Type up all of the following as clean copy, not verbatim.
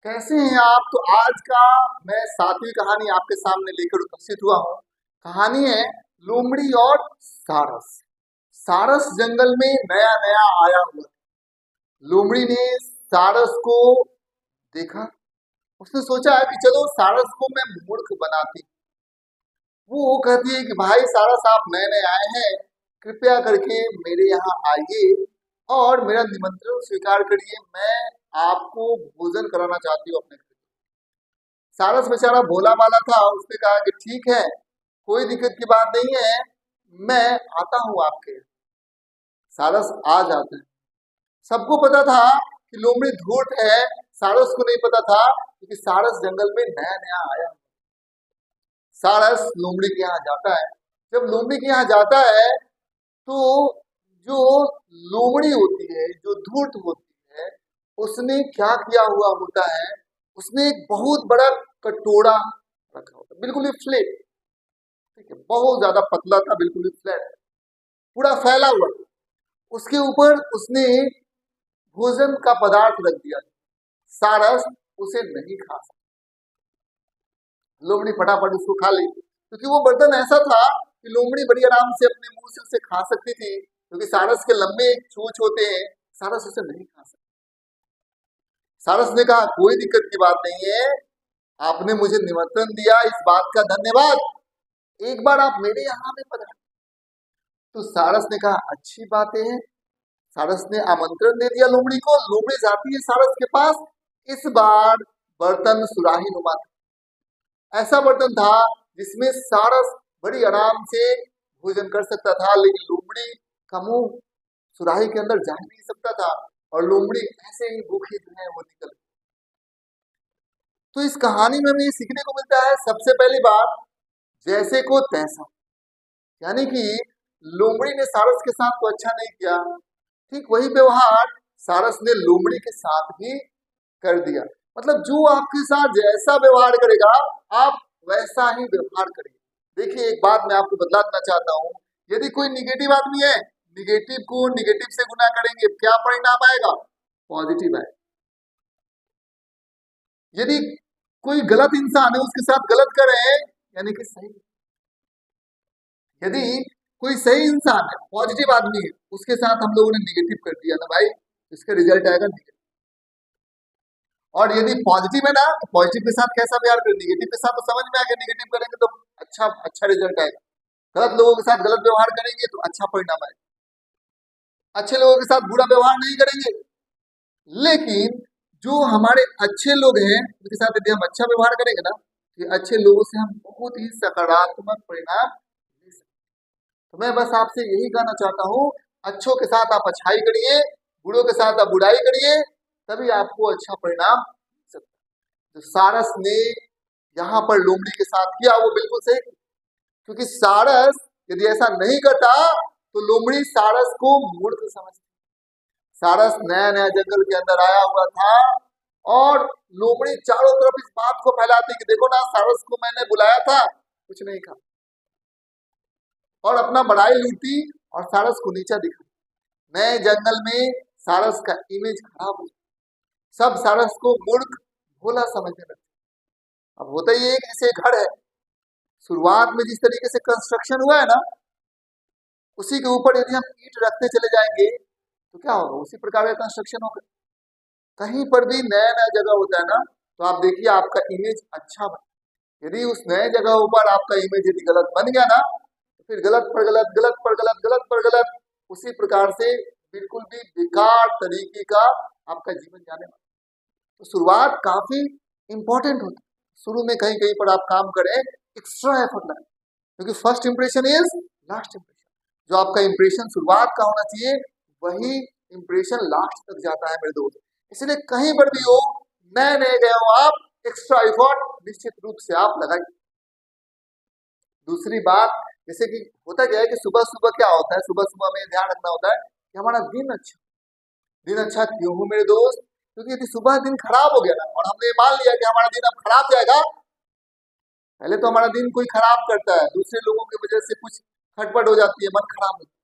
कैसे हैं आप? तो आज का मैं सातवीं कहानी आपके सामने लेकर उपस्थित हुआ हूँ। कहानी है लोमड़ी और सारस। सारस जंगल में नया नया आया हुआ था। लोमड़ी ने सारस को देखा। उसने सोचा कि चलो सारस को मैं मूर्ख बनाती। वो कहती है कि भाई सारस, आप नए नए आए हैं, कृपया करके मेरे यहाँ आइए और मेरा निमंत्रण स्वीकार करिए। मैं आपको भोजन कराना चाहती हूँ अपने घर। सारस बेचारा भोला भाला था। उसने कहा कि ठीक है, कोई दिक्कत की बात नहीं है, मैं आता हूँ आपके यहाँ। सारस आ जाता है। सबको पता था कि लोमड़ी धूर्त है। सारस को नहीं पता था क्योंकि सारस जंगल में नया नया आया। सारस लोमड़ी के यहाँ जाता है। जब लोमड़ी के यहाँ जाता है तो जो लोमड़ी होती है, जो धूर्त होती है, उसने क्या किया हुआ होता है, उसने एक बहुत बड़ा कटोरा रखा होता है, बिल्कुल ही फ्लैट। ठीक है, बहुत ज्यादा पतला था, बिल्कुल ही फ्लैट, पूरा फैला हुआ। उसके ऊपर उसने भोजन का पदार्थ रख दिया। सारस उसे नहीं खा सकता। लोमड़ी फटाफट उसको खा ली क्योंकि वो बर्तन ऐसा था कि लोमड़ी बड़ी आराम से अपने मुंह से उसे खा सकती थी, क्योंकि सारस के लंबे चोंच होते हैं। सारस उसे नहीं खा सकती। सारस ने कहा कोई दिक्कत की बात नहीं है, आपने मुझे निमंत्रण दिया, इस बात का धन्यवाद। एक बार आप मेरे यहाँ में पधारे। तो सारस ने कहा अच्छी बात है। सारस ने आमंत्रण दे दिया लोमड़ी को। लोमड़ी जाती है सारस के पास। इस बार बर्तन सुराही नुमा था। ऐसा बर्तन था जिसमें सारस बड़ी आराम से भोजन कर सकता था, लेकिन लोमड़ी का मुंह सुराही के अंदर जा ही नहीं सकता था और लोमड़ी ऐसे ही भूखी जो है वो निकल। तो इस कहानी में हमें ये सीखने को मिलता है, सबसे पहली बात, जैसे को तैसा। यानी कि लोमड़ी ने सारस के साथ तो अच्छा नहीं किया, ठीक वही व्यवहार सारस ने लोमड़ी के साथ भी कर दिया। मतलब जो आपके साथ जैसा व्यवहार करेगा, आप वैसा ही व्यवहार करेंगे। देखिए, एक बात मैं आपको बतला देना चाहता हूँ। यदि कोई निगेटिव आदमी है, निगेटिव को निगेटिव से गुना करेंगे, क्या परिणाम आएगा? पॉजिटिव आएगा। यदि कोई गलत इंसान है, उसके साथ गलत करें, यानी कि सही। यदि कोई सही इंसान है, पॉजिटिव आदमी है, उसके साथ हम लोगों ने निगेटिव कर दिया ना भाई, इसका रिजल्ट आएगा निगेटिव। और यदि पॉजिटिव है ना, तो पॉजिटिव के साथ कैसा व्यवहार करें, निगेटिव के साथ तो समझ में आ गया, निगेटिव करेंगे तो अच्छा अच्छा रिजल्ट आएगा। गलत लोगों के साथ गलत व्यवहार करेंगे तो अच्छा परिणाम आएगा। अच्छे लोगों के साथ बुरा व्यवहार नहीं करेंगे, लेकिन जो हमारे अच्छे लोग हैं उनके साथ यदि हम अच्छा व्यवहार करेंगे ना, तो अच्छे लोगों से हम बहुत ही सकारात्मक परिणाम ले सकते हैं। तो मैं बस आपसे यही कहना चाहता हूँ, अच्छों के साथ आप अच्छाई करिए, बुरों के साथ आप बुराई करिए, तभी आपको अच्छा परिणाम मिल सकता है। जो सारस ने यहाँ पर लोमड़ी के साथ किया वो बिल्कुल सही, क्योंकि सारस यदि ऐसा नहीं करता तो लोमड़ी सारस को मूर्ख समझती। सारस नया नया जंगल के अंदर आया हुआ था और लोमड़ी चारों तरफ इस बात को फैलाती कि देखो ना, सारस को मैंने बुलाया था, कुछ नहीं कहा, और अपना बड़ाई लूटी और सारस को नीचा दिखा। नए जंगल में सारस का इमेज खराब हो, सब सारस को मूर्ख भोला समझने लगे। अब होता ही एक जैसे घर है, शुरुआत में जिस तरीके से कंस्ट्रक्शन हुआ है ना, उसी के ऊपर यदि हम ईंट रखते चले जाएंगे तो क्या होगा, उसी प्रकार का कंस्ट्रक्शन होगा। कहीं पर भी नया नया जगह होता है ना, तो आप देखिए आपका इमेज अच्छा बने। यदि उस नए जगह ऊपर आपका इमेज यदि गलत बन गया ना, तो फिर गलत पर गलत, गलत पर गलत, गलत पर गलत, उसी प्रकार से बिल्कुल भी बेकार तरीके का आपका जीवन जाने वाला। तो शुरुआत काफी इंपॉर्टेंट होती है। शुरू में कहीं कहीं पर आप काम करें, एक्स्ट्रा एफर्ट लगाएं, क्योंकि first impression is last impression. जो आपका इंप्रेशन शुरुआत का होना चाहिए, वही इंप्रेशन लास्ट तक जाता है मेरे दोस्त। इसलिए कहीं पर भी हो, नए नए गए हो आप, एक्स्ट्रा एफर्ट निश्चित रूप से आप लगाइए। दूसरी बात, जैसे कि होता क्या है कि सुबह सुबह क्या होता है, सुबह सुबह में ध्यान रखना होता है कि हमारा दिन अच्छा क्यों हो मेरे दोस्त? क्योंकि यदि सुबह दिन खराब हो गया ना और हमने मान लिया कि हमारा दिन अब खराब जाएगा, पहले तो हमारा दिन कोई खराब करता है, दूसरे लोगों की वजह से कुछ खटपट हो जाती है, मन खराब होता है।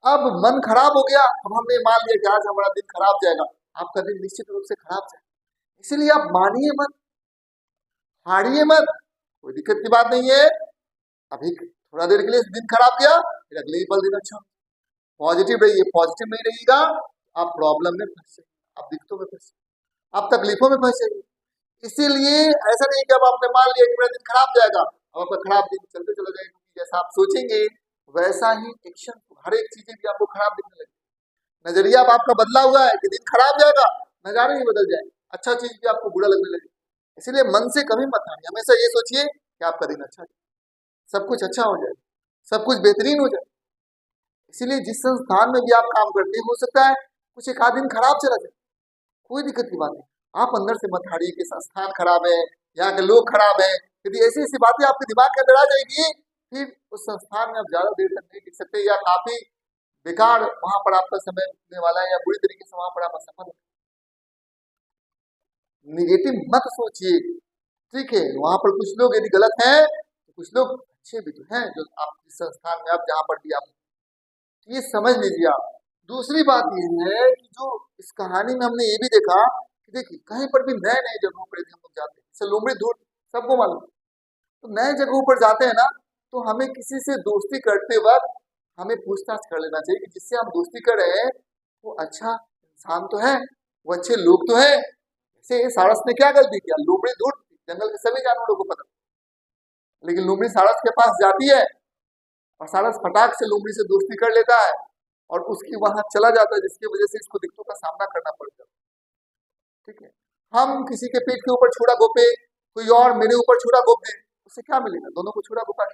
अब मन खराब हो गया, अब हमने मान लिया कि आज हमारा दिन खराब जाएगा, आपका दिन निश्चित रूप से खराब जाएगा। इसीलिए आप मानिए मत, हारिए मत, कोई दिक्कत की बात नहीं है। अभी थोड़ा देर के लिए दिन खराब गया, फिर अगले ही पल दिन अच्छा। पॉजिटिव रहिए, पॉजिटिव नहीं रहिएगा आप प्रॉब्लम में फंसे, आप दिक्कतों में फंसे, आप तकलीफों में फंसे। इसीलिए ऐसा नहीं कि अब आपने मान लिया कि मेरा दिन खराब जाएगा, अब आपका खराब दिन चलते चला जाएगा, क्योंकि जैसा आप सोचेंगे वैसा ही एक्शन, हर एक चीजें भी आपको खराब दिखने लगेगी। नजरिया अब आपका बदला हुआ है कि दिन खराब जाएगा, नजारे ही बदल जाएंगे, अच्छा चीज भी आपको बुरा लगने लगेगा। इसीलिए मन से कभी मत हारिए, हमेशा ये सोचिए कि आपका दिन अच्छा जाए, सब कुछ अच्छा हो जाए, सब कुछ बेहतरीन हो जाए। इसीलिए जिस संस्थान में भी आप काम करते हैं, हो सकता है कुछ एक आध दिन खराब चला जाए, कोई दिक्कत की बात नहीं। आप अंदर से मत हारिए कि संस्थान खराब है, यहाँ के लोग खराब है। यदि ऐसी ऐसी बातें आपके दिमाग के अंदर आ जाएगी, फिर उस संस्थान में आप ज्यादा देर तक नहीं टिक सकते, या काफी बेकार वहां पर आपका समय बीतने वाला है, या बुरी तरीके से वहां पर आप असफल। निगेटिव मत सोचिए, ठीक है। वहां पर कुछ लोग यदि गलत हैं तो कुछ लोग अच्छे भी तो हैं, जो आप इस संस्थान में आप जहां पर भी आप, ये समझ लीजिए आप। दूसरी बात ये है कि जो इस कहानी में हमने ये भी देखा कि देखिए कहीं पर भी नए नए जगहों पर यदि हम लोग जाते हैं, जैसे लोमड़ी धूल सबको मालूम है, तो नए जगहों पर जाते हैं ना, तो हमें किसी से दोस्ती करते वक्त हमें पूछताछ कर लेना चाहिए कि जिससे हम दोस्ती कर रहे हैं वो अच्छा इंसान तो है, वो अच्छे लोग तो है। जैसे सारस ने क्या गलती किया, लोमड़ी धूल जंगल के सभी जानवरों को पता, लेकिन लोमड़ी सारस के पास जाती है और सारस फटाक से लोमड़ी से दोस्ती कर लेता है और उसकी वहां चला जाता है, जिसकी वजह से इसको दिक्कतों का सामना करना पड़ता है, ठीक है। हम किसी के पेट के ऊपर छुरा घोपे, कोई और मेरे ऊपर छुरा घोप दे, उससे क्या मिलेगा, दोनों को छुरा घोपा।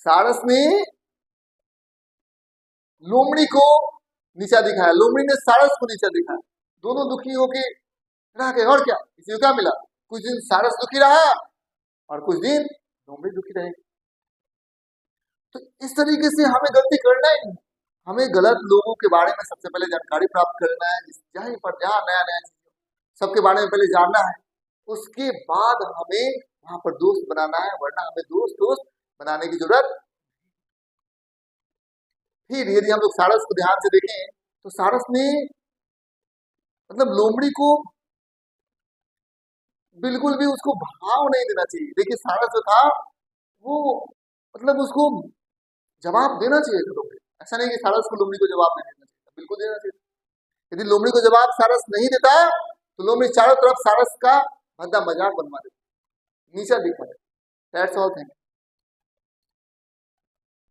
सारस ने लोमड़ी को नीचा दिखाया, लोमड़ी ने सारस को नीचा दिखाया, दोनों दुखी होके रह गए। और क्या, किसी को क्या मिला, कुछ दिन सारस दुखी रहा और कुछ दिन लोमड़ी दुखी रहेगी। तो इस तरीके से हमें गलती करना ही नहीं, हमें गलत लोगों के बारे में सबसे पहले जानकारी प्राप्त करना है, जहाँ पर जहाँ नया नया सबके बारे में पहले जानना है, उसके बाद हमें वहां पर दोस्त बनाना है, वरना हमें दोस्त दोस्त बनाने की जरूरत। फिर यदि हम लोग सारस को ध्यान से देखें तो सारस ने मतलब लोमड़ी को बिल्कुल भी उसको भाव नहीं देना चाहिए। देखिए सारस जो था वो मतलब उसको जवाब देना चाहिए था लोमड़ी, ऐसा नहीं कि सारस को लोमड़ी को जवाब नहीं देना चाहिए, बिल्कुल देना चाहिए। यदि लोमड़ी को जवाब सारस नहीं देता तो लोमड़ी चारों तरफ सारस का भद्दा मजाक बनवा देता, नीचा दिखा देता। That's all, thank you.